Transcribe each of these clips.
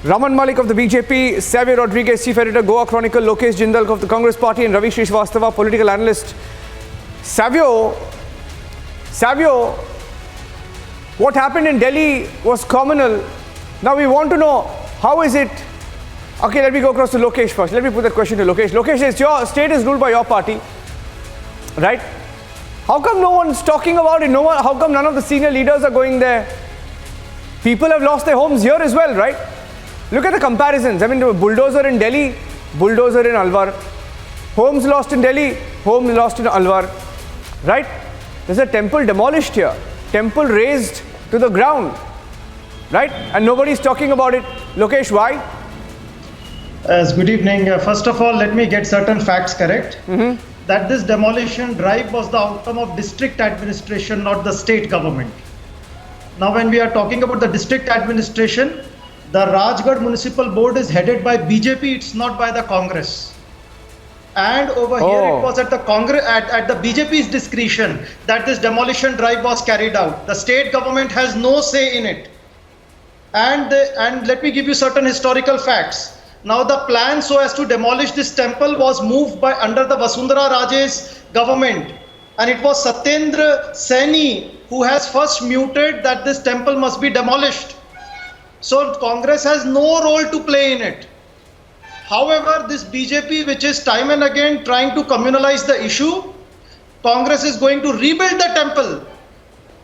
Raman Malik of the BJP, Xavier Rodriguez, Chief Editor, Goa Chronicle, Lokesh Jindal of the Congress Party, and Ravi Srivastava, political analyst. Savio, what happened in Delhi was communal. Now we want to know, how is it? Okay, let me go across to Lokesh first. Let me put that question to Lokesh. Lokesh, your state is ruled by your party, right? How come no one's talking about it? How come none of the senior leaders are going there? People have lost their homes here as well, right? Look at the comparisons. I mean, bulldozer in Delhi, bulldozer in Alwar. Homes lost in Delhi, homes lost in Alwar. Right? There's a temple demolished here. Temple razed to the ground. Right? And nobody's talking about it. Lokesh, why? Good evening. First of all, let me get certain facts correct. That this demolition drive was the outcome of district administration, not the state government. Now, when we are talking about the district administration, the Rajgarh Municipal Board is headed by BJP, it's not by the Congress. And over here it was at the Congress, at the BJP's discretion that this demolition drive was carried out. The state government has no say in it. And let me give you certain historical facts. Now the plan so as to demolish this temple was moved by under the Vasundhara Raje's government. And it was Satyendra Saini who has first muted that this temple must be demolished. So Congress has no role to play in it. However, this BJP, which is time and again trying to communalize the issue, Congress is going to rebuild the temple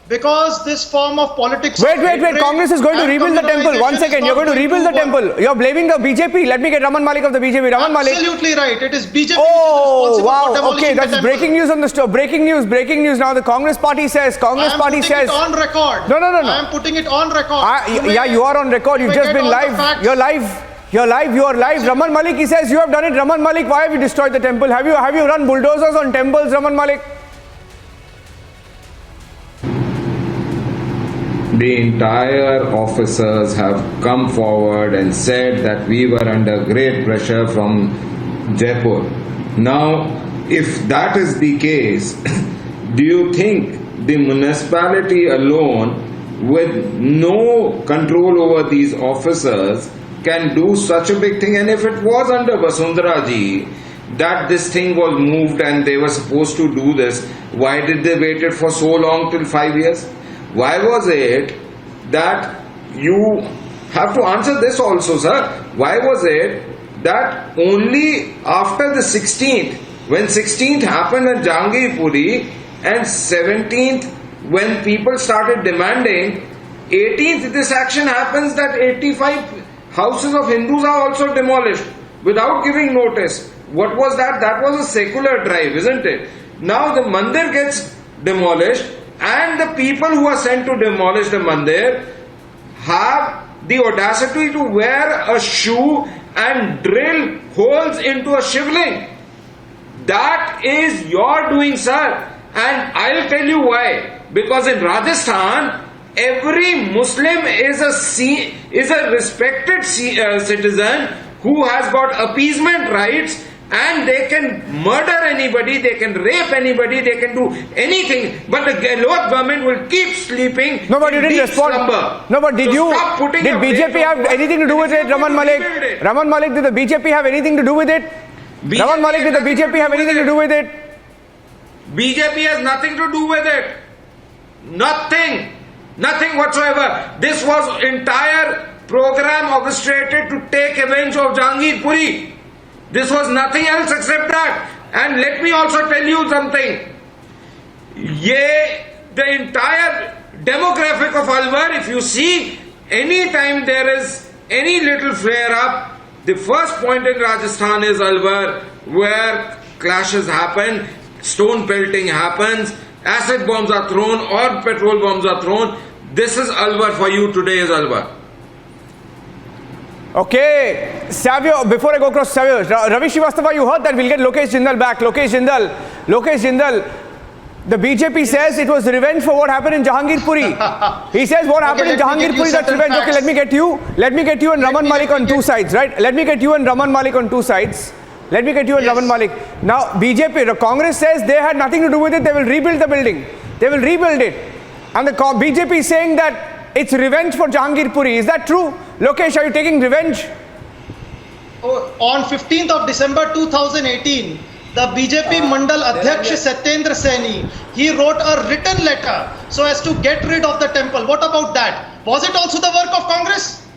because this form of politics... Wait. Congress is going to rebuild the temple. 1 second. You're going to rebuild the temple. You're blaming the BJP. Let me get Raman Malik of the BJP. Raman Malik. Absolutely right. It is BJP Oh, which is responsible for demolishing okay. That's the temple. breaking news on the store. Breaking news. Now the Congress party says... I am putting it on record. No. I am putting it on record. You are on record. You've just been live. You're live. Raman Malik, he says you have done it. Raman Malik, why have you destroyed the temple? Have you run bulldozers on temples, Raman Malik? The entire officers have come forward and said that we were under great pressure from Jaipur. Now, if that is the case, do you think the municipality alone, with no control over these officers, can do such a big thing? And if it was under Vasundhara ji that this thing was moved and they were supposed to do this, why did they wait it for so long, till 5 years? Why was it that you have to answer this also, sir? Why was it that only after the 16th, when 16th happened at Jahangirpuri and 17th when people started demanding, 18th this action happens that 85 houses of Hindus are also demolished without giving notice? What was that? That was a secular drive, isn't it? Now the mandir gets demolished, and the people who are sent to demolish the mandir have the audacity to wear a shoe and drill holes into a shivling. That is your doing, sir. And I'll tell you why. Because in Rajasthan, every Muslim is a respected citizen who has got appeasement rights, and they can murder anybody, they can rape anybody, they can do anything, but the Gehlot government will keep sleeping. No, but you didn't respond. Slumber. No, but did BJP have anything to do with it, Raman Malik? Raman Malik, did the BJP have anything to do with it? Raman Malik, did the BJP have anything to do with it? BJP has nothing to do with it. Nothing whatsoever. This was entire program orchestrated to take revenge of Jahangirpuri. This was nothing else except that. And let me also tell you something. The entire demographic of Alwar, if you see, any time there is any little flare up, the first point in Rajasthan is Alwar, where clashes happen, stone pelting happens, acid bombs are thrown or petrol bombs are thrown. This is Alwar for you. Today is Alwar. Okay, Savio, before I go across Savio, Ravi Srivastava, you heard that we'll get Lokesh Jindal back. Lokesh Jindal, the BJP says it was revenge for what happened in Jahangirpuri. He says what happened in Jahangirpuri, that's revenge. Okay, let me get you and Raman Malik on two sides, right? Let me get you and Raman Malik on two sides. Raman Malik. Now, BJP, Congress says they had nothing to do with it, they will rebuild the building. They will rebuild it. And the BJP is saying that it's revenge for Jahangirpuri. Is that true? Lokesh, are you taking revenge? On 15th of December 2018, the BJP Mandal Adhyaksh Satyendra Saini, he wrote a written letter so as to get rid of the temple. What about that? Was it also the work of Congress?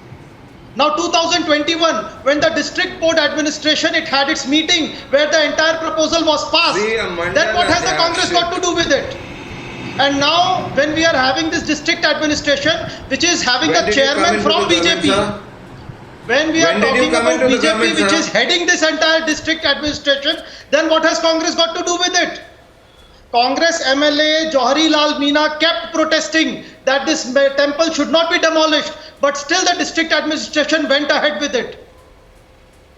Now 2021, when the district board administration, it had its meeting where the entire proposal was passed. Then what has the Congress got to do with it? And now when we are having this district administration, which is having a chairman from BJP, when we are talking about BJP, which is heading this entire district administration, then what has Congress got to do with it? Congress MLA Johari Lal Meena kept protesting that this temple should not be demolished, but still the district administration went ahead with it.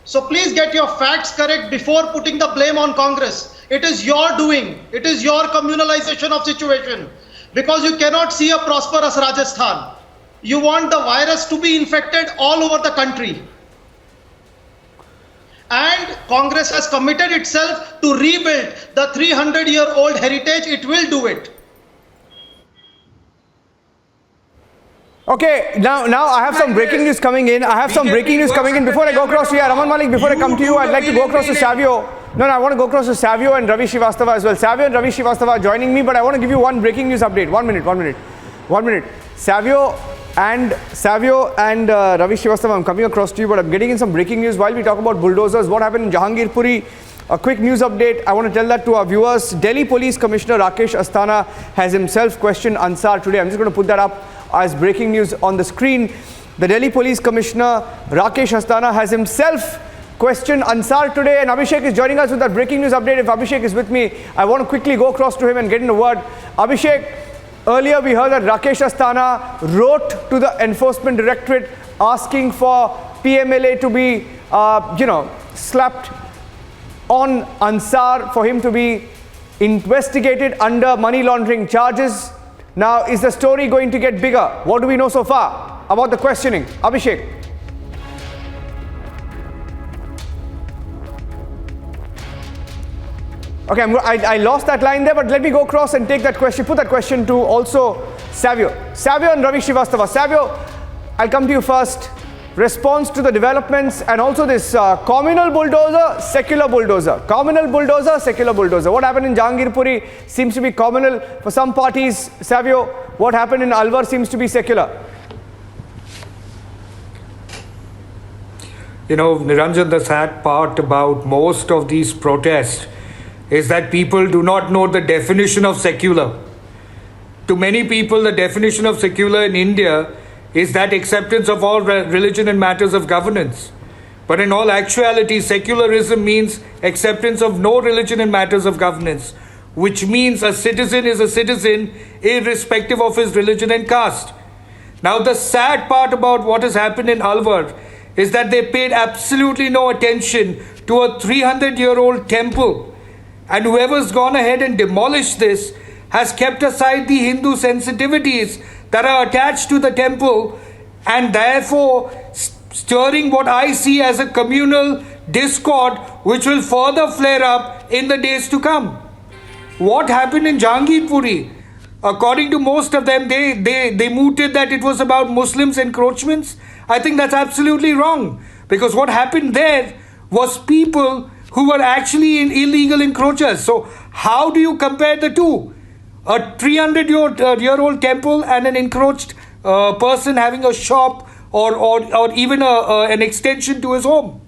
So please get your facts correct before putting the blame on Congress. It is your doing. It is your communalization of situation. Because you cannot see a prosperous Rajasthan. You want the virus to be infected all over the country. And Congress has committed itself to rebuild the 300-year-old heritage. It will do it. Okay, now I have some breaking news coming in. Before I go across to you, Raman Malik, before I come to you, I'd like to go across to Savio. No, I want to go across to Savio and Ravi Srivastava as well. Savio and Ravi Srivastava are joining me, but I want to give you one breaking news update. One minute. Savio and Ravi Srivastava, I'm coming across to you, but I'm getting in some breaking news while we talk about bulldozers. What happened in Jahangirpuri? A quick news update. I want to tell that to our viewers. Delhi Police Commissioner Rakesh Asthana has himself questioned Ansar today. I'm just going to put that up as breaking news on the screen. The Delhi Police Commissioner Rakesh Asthana has himself questioned Ansar today, and Abhishek is joining us with that breaking news update. If Abhishek is with me, I want to quickly go across to him and get in a word. Abhishek, earlier we heard that Rakesh Asthana wrote to the Enforcement Directorate asking for PMLA to be, slapped on Ansar, for him to be investigated under money laundering charges. Now, is the story going to get bigger? What do we know so far about the questioning? Abhishek. Okay, I lost that line there, but let me go across and take that question, put that question to also Savio. Savio and Ravi Srivastava. Savio, I'll come to you first. Response to the developments and also this communal bulldozer, secular bulldozer. Communal bulldozer, secular bulldozer. What happened in Jahangirpuri seems to be communal for some parties. Savio, what happened in Alwar seems to be secular. You know, Niranjan, the sad part about most of these protests is that people do not know the definition of secular. To many people, the definition of secular in India is that acceptance of all religion and matters of governance. But in all actuality, secularism means acceptance of no religion and matters of governance, which means a citizen is a citizen irrespective of his religion and caste. Now, the sad part about what has happened in Alwar is that they paid absolutely no attention to a 300-year-old temple. And whoever's gone ahead and demolished this has kept aside the Hindu sensitivities that are attached to the temple, and therefore stirring what I see as a communal discord which will further flare up in the days to come. What happened in Jahangirpuri? According to most of them, they mooted that it was about Muslims' encroachments. I think that's absolutely wrong, because what happened there was people who were actually illegal encroachers. So how do you compare the two? A 300-year-old temple and an encroached person having a shop or even an extension to his home.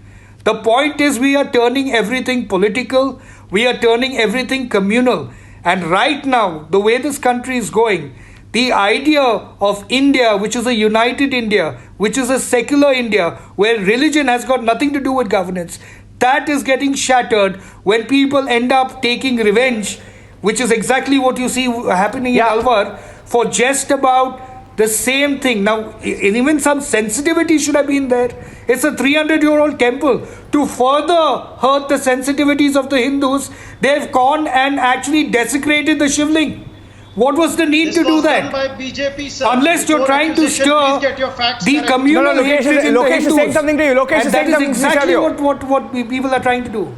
The point is, we are turning everything political. We are turning everything communal. And right now, the way this country is going, the idea of India, which is a united India, which is a secular India, where religion has got nothing to do with governance, that is getting shattered when people end up taking revenge, which is exactly what you see happening in Alwar, for just about the same thing. Now, even some sensitivity should have been there. It's a 300-year-old temple. To further hurt the sensitivities of the Hindus, they've gone and actually desecrated the Shivling. What was the need to do that? By BJP, sir. Unless you're trying to stir the communal hatred in the Hindus. Lokesh is saying something to you. And that is exactly what people are trying to do.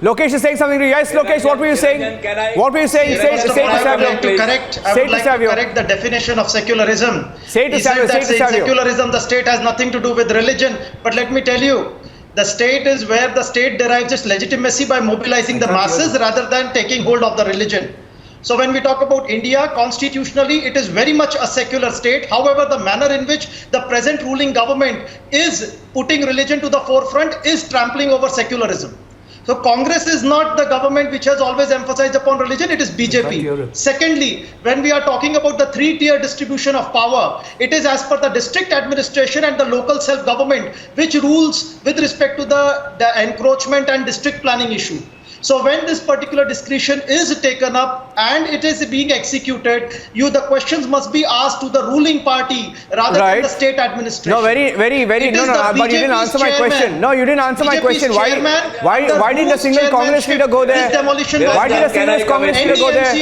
Lokesh is saying something to you. Yes, Lokesh, what were you saying? What were you saying? Say First to of all, I would Savio. like to correct. I Say would to like to Savio. correct the definition of secularism. Say to He Savio, said that say to in Savio. secularism, the state has nothing to do with religion. But let me tell you, the state is where the state derives its legitimacy by mobilizing the masses rather than taking hold of the religion. So when we talk about India, constitutionally, it is very much a secular state. However, the manner in which the present ruling government is putting religion to the forefront is trampling over secularism. So Congress is not the government which has always emphasized upon religion, it is BJP. Secondly, when we are talking about the three-tier distribution of power, it is as per the district administration and the local self-government which rules with respect to the encroachment and district planning issue. So when this particular discretion is taken up and it is being executed, the questions must be asked to the ruling party rather than the state administration. No, very, but you didn't answer my question. No, you didn't answer my question. Why didn't a single Congress leader go there? Why did a single Congress leader go there?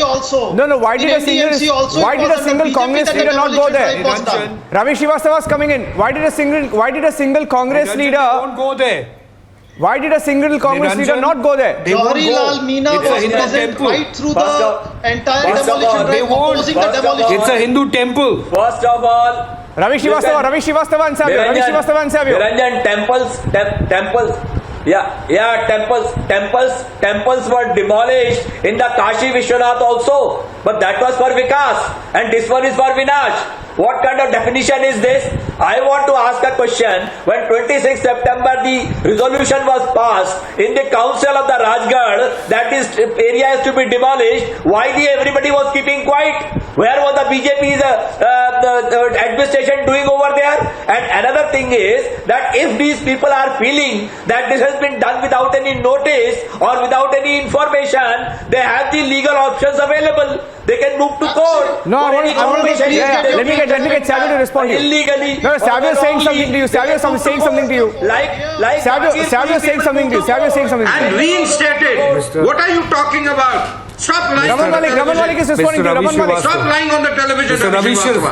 No, why did a single Congress leader not go there? Ravi Srivastava is coming in. Why did a single Congress leader don't go there? Why did a single Congress leader not go there? Jawahari Lal Meena was present right through the entire demolition drive, opposing the demolition. It's a Hindu temple. First of all, Ravi Srivastava and Savio. Niranjan, temples. Temples were demolished in the Kashi Vishwanath also, but that was for Vikas, and this one is for Vinash. What kind of definition is this? I want to ask a question. When 26 September the resolution was passed in the council of the Rajgarh that this area is to be demolished, why everybody was keeping quiet? Where was the BJP's the administration doing over there? And another thing is that if these people are feeling that this has been done without any notice or without any information, they have the legal options available. They can move to court. No, I want to let me get Savio to respond to you. Illegally. No, Savio is saying something to you. Savio is saying something to you. Like Savio is saying something to you. Savio is saying something to you. And reinstated. What are you talking about? Stop lying. Raman Malik is responding to you. Raman Malik. Stop lying on the television.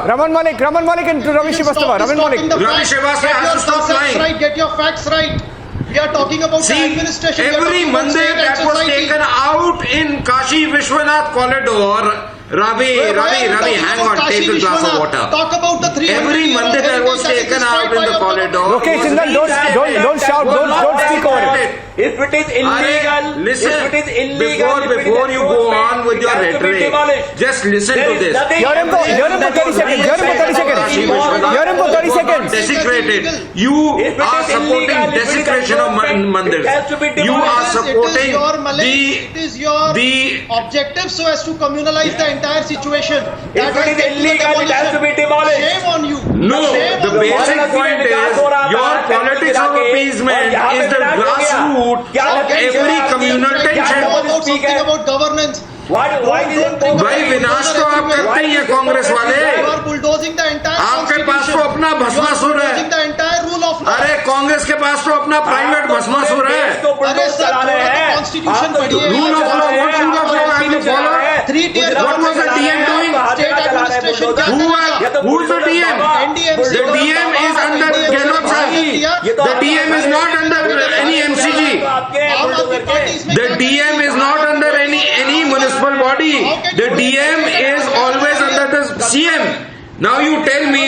Raman Malik and to Ravi Srivastava. Raman Malik. Ravi Srivastava has to stop lying. Get your facts right. We are talking about the administration. Every mandir that was taken out in Kashi Vishwanath corridor, Ravi, hang on, take a glass of water. Talk about the three. Every mandir that was taken out in the corridor. Okay, Chindan, don't shout, don't speak over it. If it is illegal, listen, if it is illegal, before you go on with your rhetoric, just listen to this. Hear him for 30 seconds. Hear him for 30 seconds. Desecrated. You are supporting desecration of mandirs. You are supporting the objective so as to communalize the entire situation. If it is illegal, it has to be demolished. Shame on you. No, the basic point is your politics of appeasement is the grassroots of every communal tension. Something about governance. भाई विनाश तो आप करते ही हैं कांग्रेस वाले आपके पास तो अपना भस्मासुर है अरे कांग्रेस के पास तो अपना प्राइवेट भस्मासुर है rule of law what rule of law have you follow what was the DM doing who is the DM the DM is under Gehlot Sahi the DM is not under any MCG the DM is not under any municipal body the DM is always under the CM. Now you tell me,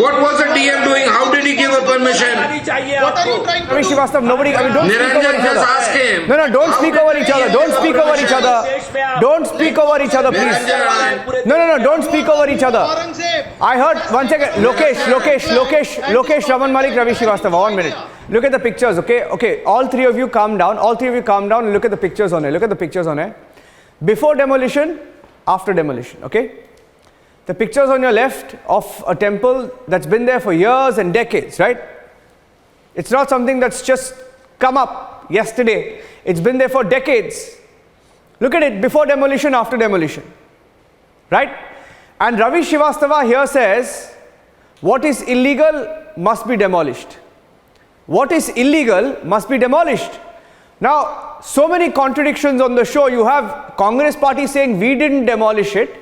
what was the DM doing? How did he give a permission? What are you trying to do? Srivastava, nobody, don't speak over Niranjan each just other. ask him. No, don't speak over each other. Don't speak over each other. Don't speak over each other, please. No, don't speak over each other. I heard, one second, Lokesh, Raman Malik, Ravi Srivastava, 1 minute. Look at the pictures, okay? All three of you calm down and look at the pictures on it. Before demolition, after demolition, okay? The pictures on your left of a temple that's been there for years and decades, right? It's not something that's just come up yesterday. It's been there for decades. Look at it before demolition, after demolition, right? And Ravi Srivastava here says, what is illegal must be demolished. What is illegal must be demolished. Now, so many contradictions on the show. You have Congress party saying we didn't demolish it.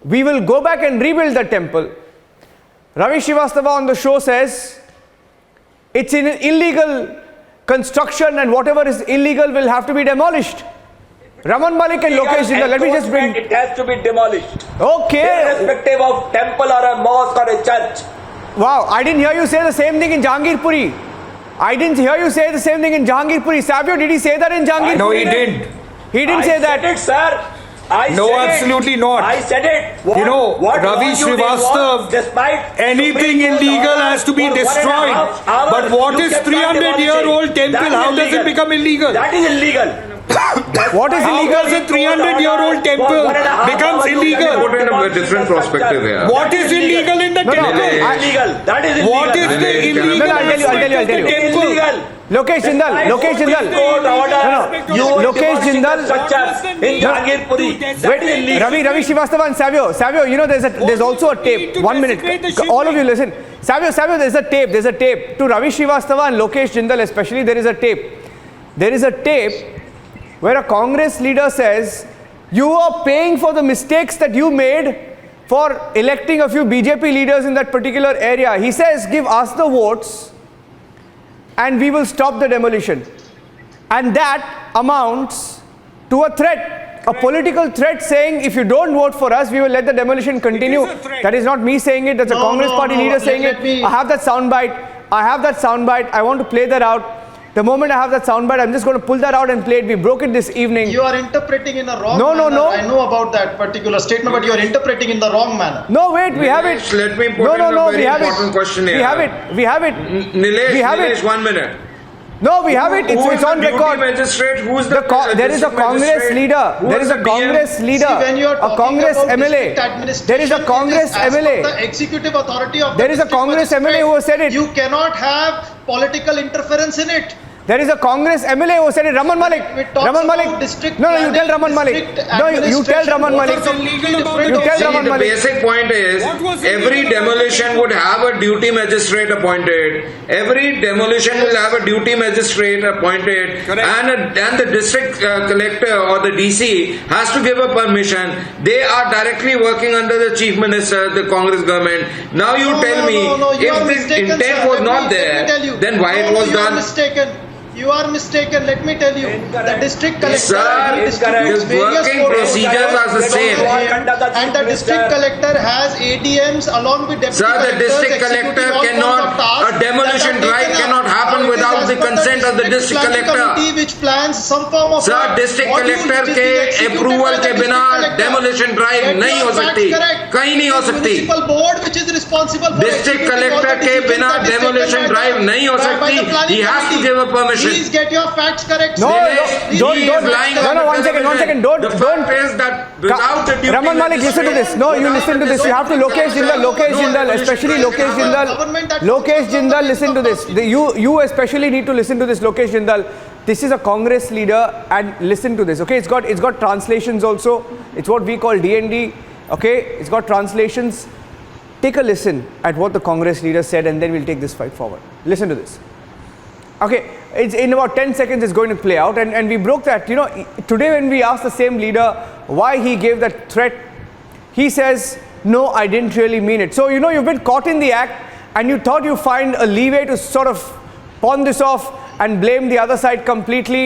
We will go back and rebuild the temple. Ravi Srivastava on the show says it's illegal construction and whatever is illegal will have to be demolished. Raman Malik and Lokesh Jindal, let me just bring... It has to be demolished. Okay. Irrespective of temple or a mosque or a church. Wow, I didn't hear you say the same thing in Jahangirpuri. I didn't hear you say the same thing in Jahangirpuri. Savio, did he say that in Jahangirpuri? No, he didn't. He didn't say that. I said it, sir. No, absolutely not. I said it. You know, Ravi Srivastav, anything illegal has to be destroyed. But what is 300-year-old temple? How does it become illegal? That is illegal. What is How illegal? does a 300-year-old temple becomes illegal? Put in a different perspective here. What is illegal in the temple? Illegal. That is illegal. What is the illegal? No, I'll tell you. Illegal. Lokesh Jindal. Lokesh Jindal. Lokesh Jindal. In Jahangirpuri. Wait, Ravi Srivastava and Savio, you know there's also a tape. 1 minute. All of you listen. Savio, there's a tape. There's a tape. To Ravi Srivastava and Lokesh Jindal especially, there is a tape. There is a tape where a Congress leader says, you are paying for the mistakes that you made for electing a few BJP leaders in that particular area. He says, give us the votes and we will stop the demolition. And that amounts to a threat, a political threat saying, if you don't vote for us, we will let the demolition continue. That is not me saying it, that's a Congress party leader saying it. I have that soundbite. I want to play that out. The moment I have that soundbite, I'm just going to pull that out and play it. We broke it this evening. You are interpreting in a wrong manner. No. I know about that particular statement, but you are interpreting in the wrong manner. No, wait, we have it. Let me put in a very important question here. We have it. Nilesh, 1 minute. No, we have it. It's on record. Magistrate? Who's the there is a Congress leader. There is a Congress leader. A Congress MLA. There is a Congress MLA. The executive authority of there is a Congress MLA who has said it. You cannot have political interference in it. There is a Congress MLA who said it. Raman Malik. No, you tell Raman Malik. No, you tell Raman Malik. You tell Raman Malik. The basic point is, every demolition would have a duty magistrate appointed. Every demolition will have a duty magistrate appointed. And the district collector or the DC has to give a permission. They are directly working under the chief minister, the Congress government. Now you tell me, if the intent was not there, then why it was done? You are mistaken. Let me tell you. The district collector the working procedures are the same. And the district collector has ADMs along with deputy collectors. Sir, the district collector cannot, a demolition drive cannot happen without the consent of the district collector. Which plans some form of. Sir, district collector के approval के बिना demolition drive नहीं हो सकती, कहीं नहीं हो सकती. Municipal board which is responsible for district collector के बिना demolition drive नहीं हो सकती. He has to give a permission. Please get your facts correct. No, don't. 1 second. Don't. Without the Raman Malik, listen to this. No, you listen to this. You have to Lokesh Jindal, especially Lokesh Jindal, listen to this. You especially need to listen to this, Lokesh Jindal. This is a Congress leader, and listen to this. Okay, it's got translations also. It's what we call D&D. Okay, it's got translations. Take a listen at what the Congress leader said, and then we'll take this fight forward. Listen to this. Okay, it's in about 10 seconds it's going to play out, and we broke that. You know, today when we asked the same leader why he gave that threat, he says, no, I didn't really mean it. So, you know, you've been caught in the act and you thought you find a leeway to sort of pawn this off and blame the other side completely.